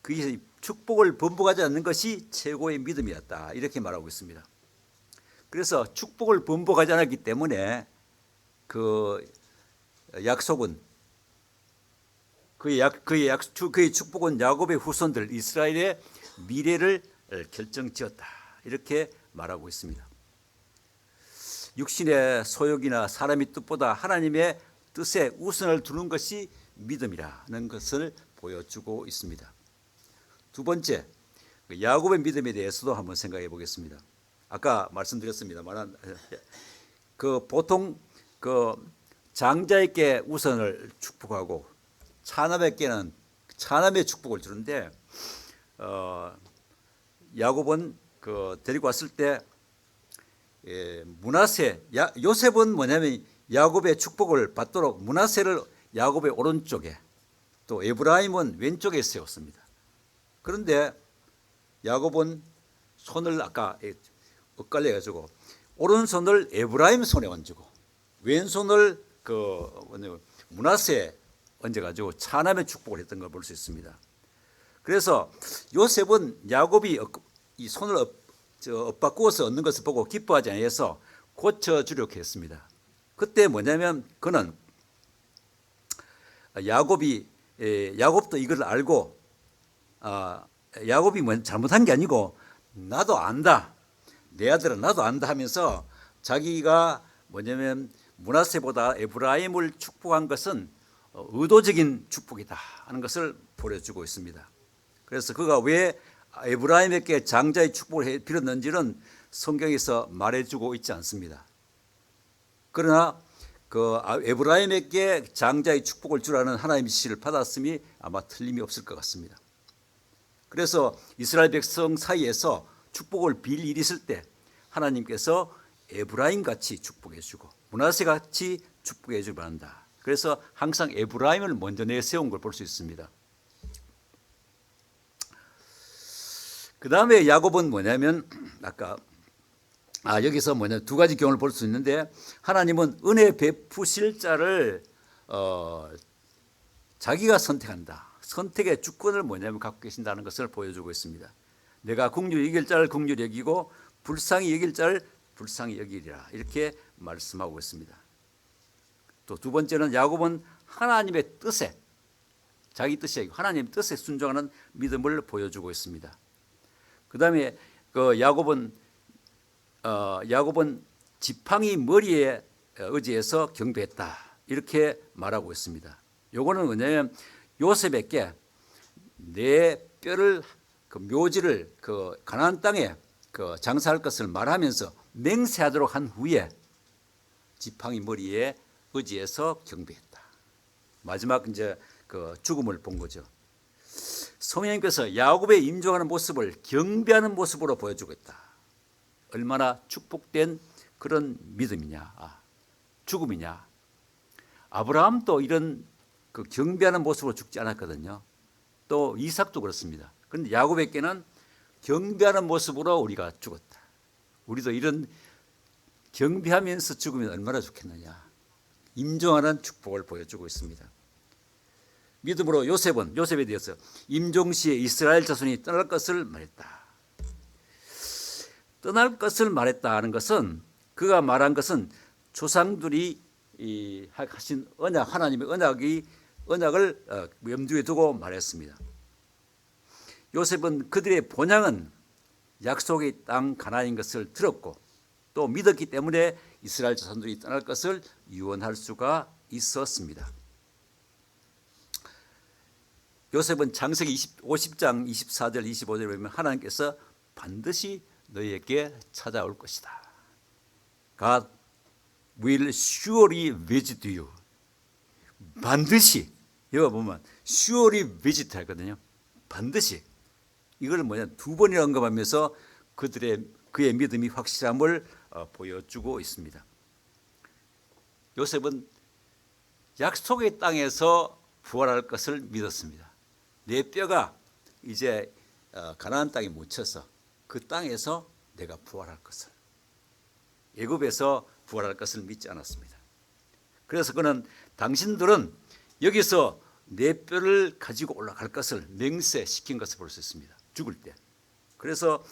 그게 축복을 번복하지 않는 것이 최고의 믿음이었다 이렇게 말하고 있습니다. 그래서 축복을 번복하지 않았기 때문에 그 약속은 그의 축복은 야곱의 후손들 이스라엘의 미래를 결정지었다 이렇게 말하고 있습니다. 육신의 소욕이나 사람의 뜻보다 하나님의 뜻에 우선을 두는 것이 믿음이라는 것을 보여주고 있습니다. 두 번째, 야곱의 믿음에 대해서도 한번 생각해 보겠습니다. 아까 말씀드렸습니다만 보통 장자에게 우선을 축복하고 차남에게는 차남의 축복을 주는데 야곱은 데리고 왔을 때 요셉은 뭐냐면 야곱의 축복을 받도록 므낫세를 야곱의 오른쪽에 또 에브라임은 왼쪽에 세웠습니다. 그런데 야곱은 손을 아까 엇갈려 가지고 오른손을 에브라임 손에 얹고 왼손을 므낫세 얹어가지고 차남의 축복을 했던 걸 볼 수 있습니다. 그래서 요셉은 야곱이 이 손을 엇바꾸어서 얻는 것을 보고 기뻐하지 않아서 고쳐주려고 했습니다. 그때 뭐냐면 그는 야곱도 이걸 알고 야곱이 잘못한 게 아니고 나도 안다. 내 아들은 나도 안다 하면서 자기가 뭐냐면 므낫세보다 에브라임을 축복한 것은 의도적인 축복이다 하는 것을 보여주고 있습니다. 그래서 그가 왜 에브라임에게 장자의 축복을 빌었는지는 성경에서 말해주고 있지 않습니다. 그러나 그 에브라임에게 장자의 축복을 주라는 하나님의 지시를 받았음이 아마 틀림이 없을 것 같습니다. 그래서 이스라엘 백성 사이에서 축복을 빌 일이 있을 때 하나님께서 에브라임 같이 축복해 주고 므낫세 같이 축복해 주길 바란다. 그래서 항상 에브라임을 먼저 내세운 걸 볼 수 있습니다. 그 다음에 야곱은 뭐냐면 아까 여기서 두 가지 경우를 볼 수 있는데 하나님은 은혜 베푸실 자를 자기가 선택한다. 선택의 주권을 갖고 계신다는 것을 보여주고 있습니다. 내가 긍휼히 여길 자를 긍휼히 여기고 불쌍히 여길 자를 불쌍히 여기리라 이렇게 말씀하고 있습니다. 또 두 번째는 야곱은 하나님의 뜻에 자기 뜻이 아니고 하나님의 뜻에 순종하는 믿음을 보여주고 있습니다. 그 다음에 야곱은 지팡이 머리에 의지해서 경배했다 이렇게 말하고 있습니다. 요거는 뭐냐면 요셉에게 내 뼈를 묘지를 가나안 땅에 장사할 것을 말하면서 맹세하도록 한 후에 지팡이 머리에 의지해서 경배했다. 마지막 이제 죽음을 본 거죠. 성령님께서 야곱의 임종하는 모습을 경배하는 모습으로 보여주고 있다. 얼마나 축복된 그런 믿음이냐, 죽음이냐. 아브라함도 이런 경배하는 모습으로 죽지 않았거든요. 또 이삭도 그렇습니다. 그런데 야곱에게는 경배하는 모습으로 우리가 죽었다. 우리도 이런 경배하면서 죽으면 얼마나 좋겠느냐. 임종하는 축복을 보여주고 있습니다. 믿음으로 요셉에 대해서 임종 시에 이스라엘 자손이 떠날 것을 말했다. 떠날 것을 말했다 하는 것은 그가 말한 것은 조상들이 하신 언약, 하나님의 언약을 염두에 두고 말했습니다. 요셉은 그들의 본향은 약속의 땅 가나안인 것을 들었고 또 믿었기 때문에 이스라엘 자손들이 떠날 것을 유언할 수가 있었습니다. 요셉은 창세기 50장 24절 25절에 보면 하나님께서 반드시 너희에게 찾아올 것이다. God will surely visit you. 반드시 여기 보면 surely visit 하거든요. 반드시 이걸 두 번이나 언급하면서 그의 믿음이 확실함을 보여주고 있습니다. 요셉은 약속의 땅에서 부활할 것을 믿었습니다. 내 뼈가 이제 가나안 땅에 묻혀서 그 땅에서 내가 부활할 것을, 애굽에서 부활할 것을 믿지 않았습니다. 그래서 그는 당신들은 여기서 내 뼈를 가지고 올라갈 것을 맹세시킨 것을 볼 수 있습니다. 죽을 때. 그래서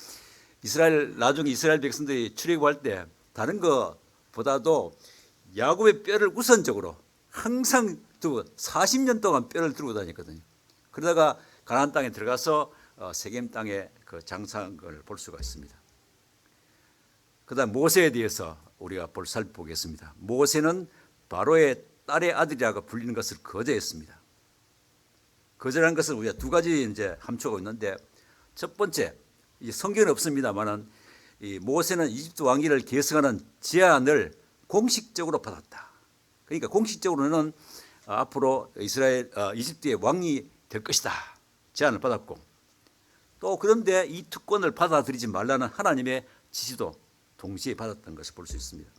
나중에 이스라엘 백성들이 출애굽할 때 다른 것보다도 야곱의 뼈를 우선적으로 항상 40년 동안 뼈를 들고 다녔거든요. 그러다가 가나안 땅에 들어가서 세겜 땅에 장사한 걸 볼 수가 있습니다. 그다음 모세에 대해서 우리가 살펴보겠습니다. 모세는 바로의 딸의 아들이라고 불리는 것을 거절했습니다. 거절한 것은 우리가 두 가지 이제 함초가 있는데, 첫 번째, 성경은 없습니다만은 이 모세는 이집트 왕위를 계승하는 제안을 공식적으로 받았다. 그러니까 공식적으로는 앞으로 이집트의 왕이 될 것이다 제안을 받았고, 또 그런데 이 특권을 받아들이지 말라는 하나님의 지시도 동시에 받았던 것을 볼 수 있습니다.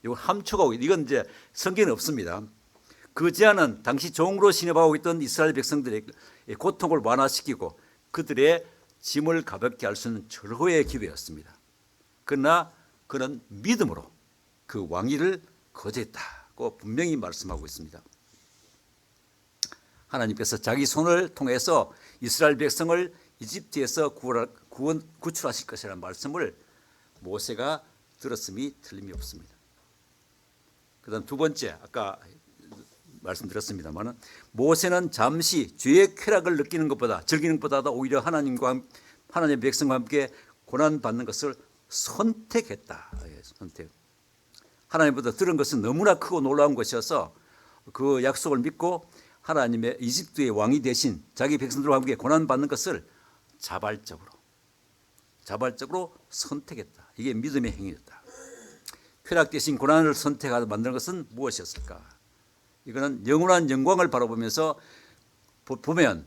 이건 함초가, 이건 이제 성경에 없습니다. 그 제안은 당시 종으로 신뢰하고 있던 이스라엘 백성들의 고통을 완화시키고 그들의 짐을 가볍게 할 수 있는 절호의 기회였습니다. 그러나 그는 믿음으로 그 왕위를 거절했다고 분명히 말씀하고 있습니다. 하나님께서 자기 손을 통해서 이스라엘 백성을 이집트에서 구출하실 것이라는 말씀을 모세가 들었음이 틀림이 없습니다. 그다음 두 번째, 아까 말씀드렸습니다만 모세는 잠시 죄의 쾌락을 느끼는 것보다 즐기는 것보다 오히려 하나님의 백성과 함께 고난 받는 것을 선택했다. 선택. 하나님보다 들은 것은 너무나 크고 놀라운 것이어서 그 약속을 믿고 하나님의 이집트의 왕이 대신 자기 백성들과 함께 고난 받는 것을 자발적으로 선택했다. 이게 믿음의 행위였다. 쾌락 대신 고난을 선택하여 만드는 것은 무엇이었을까? 이거는 영원한 영광을 바라보면서 보면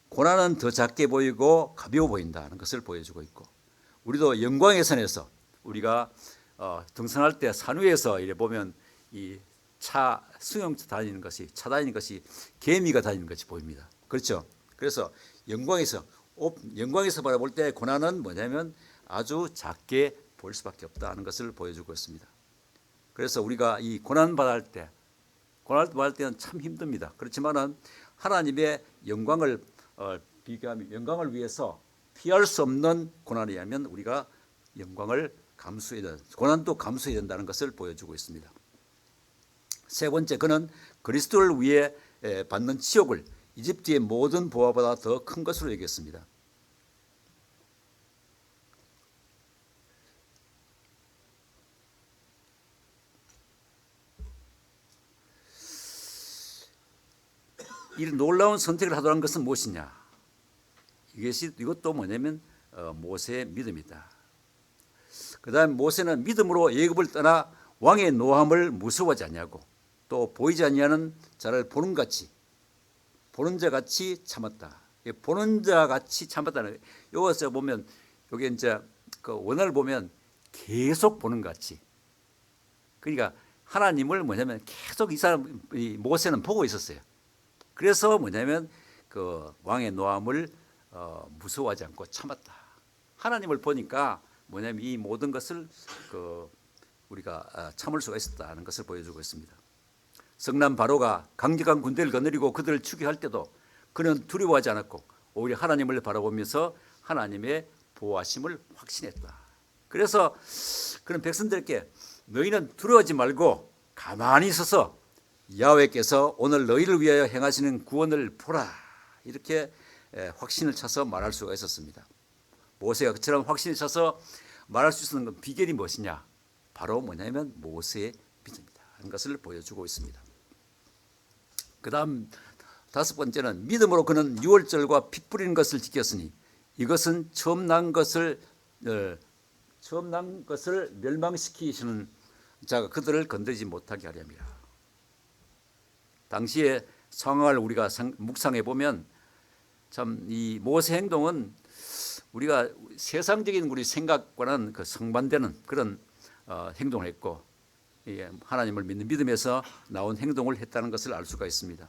고난은 더 작게 보이고 가벼워 보인다는 것을 보여주고 있고, 우리도 영광의 산에서 우리가 등산할 때 산 위에서 이래 보면 이 승용차 다니는 것이, 차 다니는 것이 개미가 다니는 것이 보입니다. 그렇죠? 그래서 영광에서 바라볼 때 고난은 뭐냐면 아주 작게 볼 수밖에 없다는 것을 보여주고 있습니다. 그래서 우리가 이 고난 받을 때는 참 힘듭니다. 그렇지만은 하나님의 영광을 비교하면 영광을 위해서 피할 수 없는 고난이라면 우리가 고난도 감수해야 된다는 것을 보여주고 있습니다. 세 번째, 그는 그리스도를 위해 받는 치욕을 이집트의 모든 보화보다 더 큰 것으로 여겼습니다. 이 놀라운 선택을 하더라는 것은 무엇이냐? 이것도 뭐냐면 모세의 믿음이다. 그 다음 모세는 믿음으로 애굽을 떠나 왕의 노함을 무서워하지 아니하고 또 보이지 아니하는 자를 보는 자 같이 참았다. 보는 자 같이 참았다는, 여기서 보면 여기 이제 그 원어를 보면 계속 보는 것 같이. 그러니까 하나님을 뭐냐면 계속 이 모세는 보고 있었어요. 그래서 뭐냐면 그 왕의 노함을 무서워하지 않고 참았다. 하나님을 보니까 뭐냐면 이 모든 것을 우리가 참을 수가 있었다는 것을 보여주고 있습니다. 성남 바로가 강력한 군대를 거느리고 그들을 추격할 때도 그는 두려워하지 않았고 오히려 하나님을 바라보면서 하나님의 보호하심을 확신했다. 그래서 그런 백성들께 너희는 두려워하지 말고 가만히 있어서 야훼께서 오늘 너희를 위하여 행하시는 구원을 보라, 이렇게 확신을 차서 말할 수가 있었습니다. 모세가 그처럼 확신을 차서 말할 수 있는 건 비결이 무엇이냐? 바로 뭐냐면 모세의 믿음이다 하는 것을 보여주고 있습니다. 그 다음 다섯 번째는 믿음으로 그는 유월절과 피 뿌리는 것을 지켰으니 이것은 처음 난 것을 멸망시키시는 자가 그들을 건드리지 못하게 하렵니다. 당시의 상황을 우리가 묵상해 보면 참 이 모세 행동은 우리가 세상적인 우리 생각과는 상반되는 그런 행동을 했고, 하나님을 믿는 믿음에서 나온 행동을 했다는 것을 알 수가 있습니다.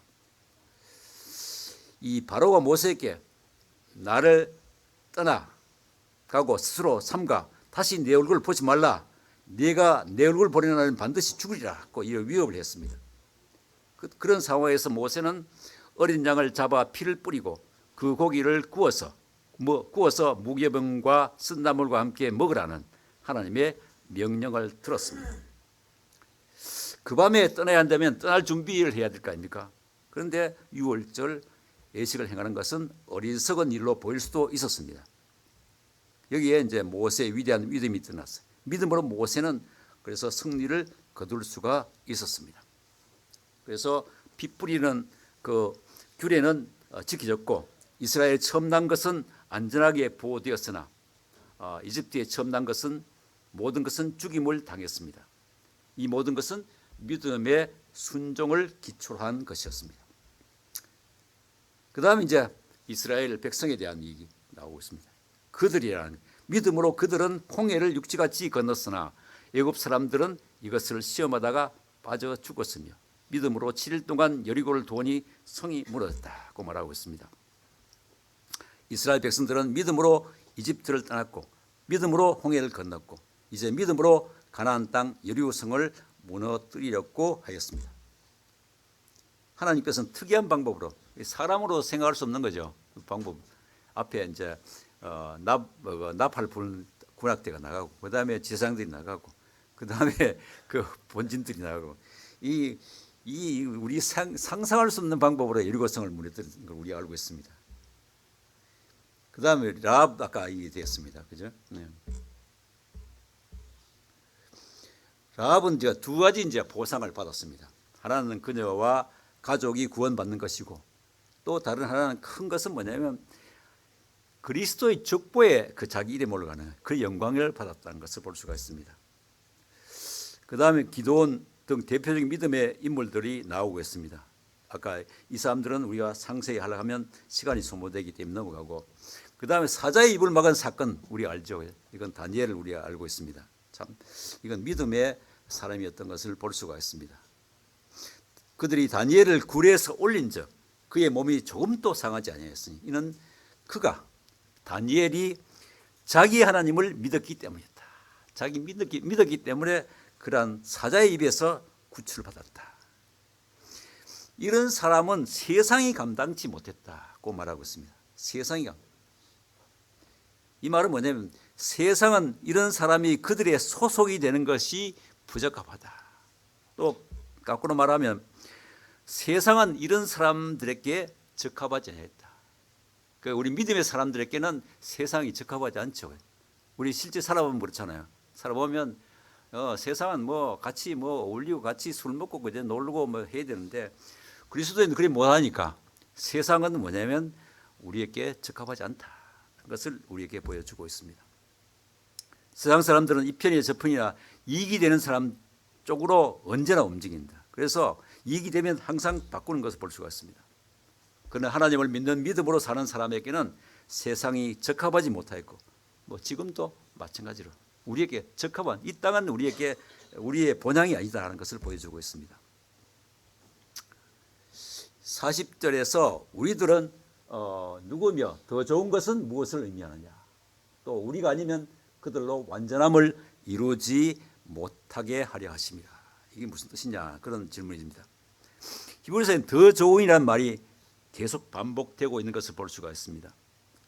이 바로가 모세에게 나를 떠나가고 스스로 삼가 다시 내 얼굴을 보지 말라, 네가 내 얼굴을 보려는 날은 반드시 죽으리라고 이런 위협을 했습니다. 그런 상황에서 모세는 어린 양을 잡아 피를 뿌리고 그 고기를 구워서 무교병과 쓴나물과 함께 먹으라는 하나님의 명령을 들었습니다. 그 밤에 떠나야 한다면 떠날 준비를 해야 될 거 아닙니까? 그런데 유월절 예식을 행하는 것은 어리석은 일로 보일 수도 있었습니다. 여기에 이제 모세의 위대한 믿음이 드러났어요. 믿음으로 모세는 그래서 승리를 거둘 수가 있었습니다. 그래서 피 뿌리는 그 규례는 지켜졌고 이스라엘 처음 난 것은 안전하게 보호되었으나 이집트에 처음 난 것은 모든 것은 죽임을 당했습니다. 이 모든 것은 믿음의 순종을 기초로 한 것이었습니다. 그 다음 이제 이스라엘 백성에 대한 얘기 나오고 있습니다. 그들이라는 믿음으로 그들은 홍해를 육지같이 건넜으나 애굽 사람들은 이것을 시험하다가 빠져 죽었으며 믿음으로 7일 동안 여리고를 도니 성이 무너졌다고 말하고 있습니다. 이스라엘 백성들은 믿음으로 이집트를 떠났고 믿음으로 홍해를 건넜고 이제 믿음으로 가나안 땅 여리고성을 무너뜨리려고 하였습니다. 하나님께서는 특이한 방법으로 사람으로 생각할 수 없는 거죠. 그 방법 앞에 이제 나팔 부는 군악대가 나가고, 그 다음에 지상들이 나가고, 그 다음에 그 본진들이 나가고, 이 우리 상상할 수 없는 방법으로 여리고성을 무너뜨린 걸 우리가 알고 있습니다. 그 다음에 라합 아까 얘기했습니다. 그죠? 네. 라합은 이제 두 가지 이제 보상을 받았습니다. 하나는 그녀와 가족이 구원받는 것이고, 또 다른 하나는 큰 것은 뭐냐면 그리스도의 족보에 그 자기 이름이 올라가는 그 영광을 받았다는 것을 볼 수가 있습니다. 그 다음에 기드온 등 대표적인 믿음의 인물들이 나오고 있습니다. 아까 이 사람들은 우리가 상세히 하려고 하면 시간이 소모되기 때문에 넘어가고, 그 다음에 사자의 입을 막은 사건 우리 알죠. 이건 다니엘을 우리가 알고 있습니다. 참 이건 믿음의 사람이었던 것을 볼 수가 있습니다. 그들이 다니엘을 굴에서 올린 적, 그의 몸이 조금도 상하지 아니하였으니 이는 그가 다니엘이 자기 하나님을 믿었기 때문이었다. 자기 믿었기 때문에 그러한 사자의 입에서 구출을 받았다. 이런 사람은 세상이 감당치 못했다고 말하고 있습니다. 이 말은 뭐냐면 세상은 이런 사람이 그들의 소속이 되는 것이 부적합하다. 또 거꾸로 말하면 세상은 이런 사람들에게 적합하지 않았다. 우리 믿음의 사람들에게는 세상이 적합하지 않죠. 우리 실제 살아보면 그렇잖아요. 살아보면 세상은 뭐 같이 뭐 어울리고 같이 술 먹고 그제 놀고 뭐 해야 되는데, 그리스도인은 그리 못하니까 세상은 뭐냐면 우리에게 적합하지 않다. 것을 우리에게 보여주고 있습니다. 세상 사람들은 이 편이나 저 편이나 이익이 되는 사람 쪽으로 언제나 움직인다. 그래서 이익이 되면 항상 바꾸는 것을 볼 수가 있습니다. 그러나 하나님을 믿는 믿음으로 사는 사람에게는 세상이 적합하지 못하였고, 뭐 지금도 마찬가지로 우리에게 적합한 이 땅은 우리에게 우리의 본향이 아니다라는 것을 보여주고 있습니다. 40절에서 우리들은 누구며 더 좋은 것은 무엇을 의미하느냐, 또 우리가 아니면 그들로 완전함을 이루지 못하게 하려 하십니다. 이게 무슨 뜻이냐, 그런 질문입니다. 히브리서엔 더 좋은이라는 말이 계속 반복되고 있는 것을 볼 수가 있습니다.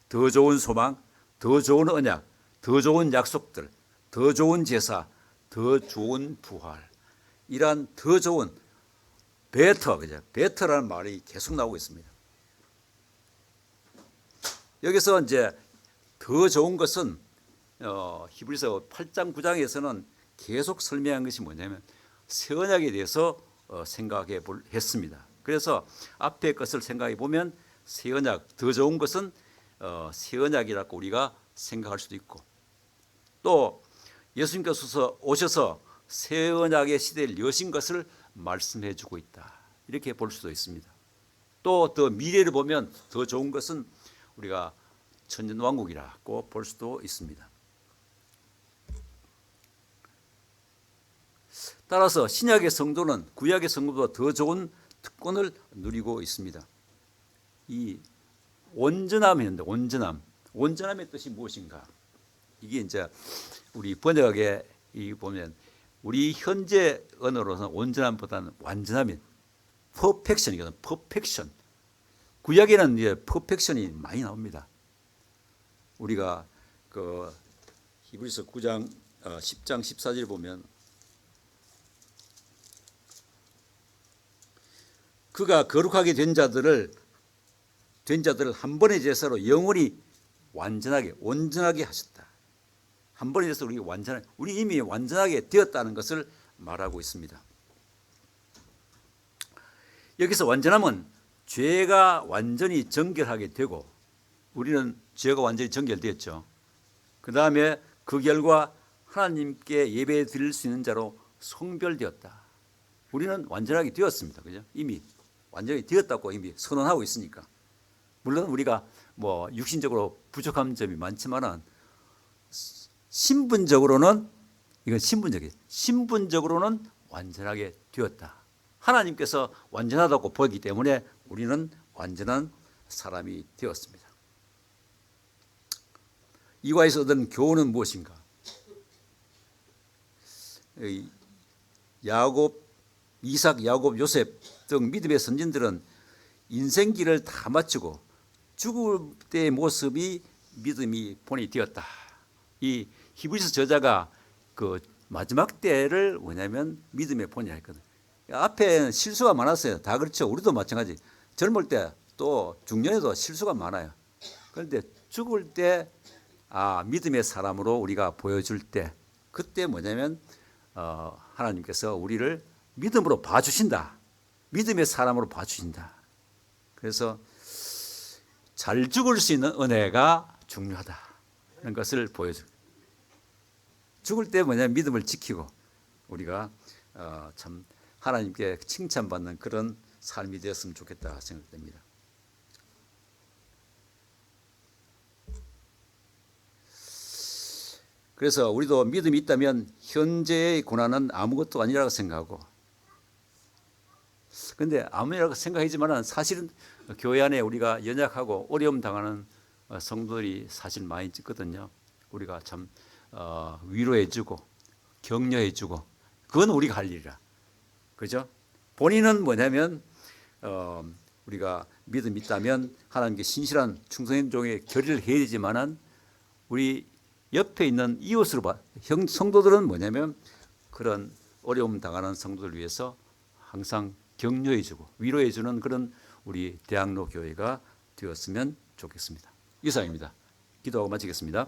더 좋은 소망, 더 좋은 언약, 더 좋은 약속들, 더 좋은 제사, 더 좋은 부활, 이러한 더 좋은 베터, 그죠? 베터라는 말이 계속 나오고 있습니다. 여기서 이제 더 좋은 것은 히브리서 8장 9장에서는 계속 설명한 것이 뭐냐면 새 언약에 대해서 생각해 했습니다. 그래서 앞에 것을 생각해 보면 새 언약, 더 좋은 것은 새 언약이라고 우리가 생각할 수도 있고, 또 예수님께서 오셔서 새 언약의 시대를 여신 것을 말씀해 주고 있다, 이렇게 볼 수도 있습니다. 또 더 미래를 보면 더 좋은 것은 우리가 천년왕국이라고 볼 수도 있습니다. 따라서 신약의 성도는 구약의 성도보다 더 좋은 특권을 누리고 있습니다. 이 온전함이었는데, 온전함의 뜻이 무엇인가? 이게 이제 우리 번역에 보면 우리 현재 언어로는 온전함보다는 완전함이 퍼펙션이거든. 퍼펙션. 구약에는 이제 퍼펙션이 많이 나옵니다. 우리가 그 히브리서 9장 10장 14절 보면 그가 거룩하게 된 자들을 한 번의 제사로 영원히 완전하게 온전하게 하셨다. 한 번의 제사로 우리 이미 완전하게 되었다는 것을 말하고 있습니다. 여기서 완전함은 죄가 완전히 정결하게 되고, 우리는 죄가 완전히 정결되었죠. 그 다음에 그 결과 하나님께 예배 드릴 수 있는 자로 성별되었다. 우리는 완전하게 되었습니다. 그죠? 이미 완전히 되었다고 이미 선언하고 있으니까. 물론 우리가 뭐 육신적으로 부족한 점이 많지만은 신분적으로는, 이건 신분적으로는 완전하게 되었다. 하나님께서 완전하다고 보기 때문에 우리는 완전한 사람이 되었습니다. 이와에서 얻은 교훈은 무엇인가? 야곱, 이삭, 야곱, 요셉 등 믿음의 선진들은 인생길을 다 마치고 죽을 때의 모습이 믿음이 본이 되었다. 이 히브리서 저자가 그 마지막 때를 뭐냐면 믿음의 본이라 했거든. 앞에 실수가 많았어요. 다 그렇죠. 우리도 마찬가지. 젊을 때 또 중년에도 실수가 많아요. 그런데 죽을 때 믿음의 사람으로 우리가 보여줄 때 그때 뭐냐면 하나님께서 우리를 믿음으로 봐주신다. 믿음의 사람으로 봐주신다. 그래서 잘 죽을 수 있는 은혜가 중요하다는 것을 보여줘요. 죽을 때 뭐냐면 믿음을 지키고 우리가 참 하나님께 칭찬받는 그런 삶이 되었으면 좋겠다 생각됩니다. 그래서 우리도 믿음이 있다면 현재의 고난은 아무것도 아니라고 생각하고, 그런데 아무리라고 생각하지만 사실은 교회 안에 우리가 연약하고 어려움 당하는 성도들이 사실 많이 있거든요. 우리가 참 위로해주고 격려해주고 그건 우리가 할 일이라, 그죠? 본인은 뭐냐면 우리가 믿음이 있다면 하나님께 신실한 충성인 종의 결의를 해야 되지만은 우리 옆에 있는 이웃으로 성도들은 뭐냐면 그런 어려움 당하는 성도들 위해서 항상 격려해주고 위로해주는 그런 우리 대학로 교회가 되었으면 좋겠습니다. 이상입니다. 기도하고 마치겠습니다.